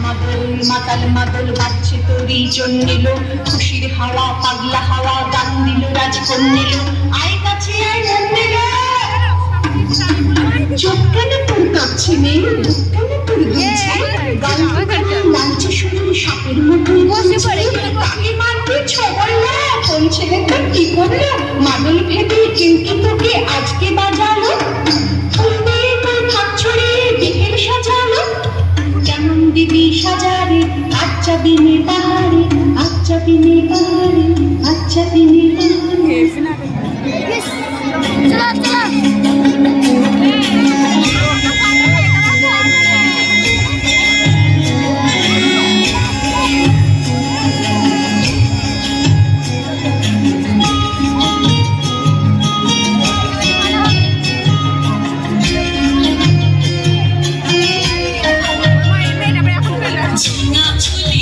মাদল মাতাল মাদল বাজছে তোরই জন্যেল খুশির হাওয়া পাগলা হাওয়া গান দিল রাজকন্যেল আয় কাছে আয় জন্যেল চোখ কেন তোর কাঁপছে মেয়ে কেন তোর দুলছে গান লাগছে শুধু সাপের মতো তাকে মারতে ছবল না কোন ছেলে তোর কি করলো মাদল ভেবে কিন্তু তোকে আজকে বাজালো ফুল দিয়ে তোর থাক ছড়িয়ে বিকেল সাজালো কেমন দিদি সাজারে আচ্ছা দিনে পাহাড়ে আচ্ছা দিনে পাহাড়ে আচ্ছা দিনে ঝিঙা ঝুলি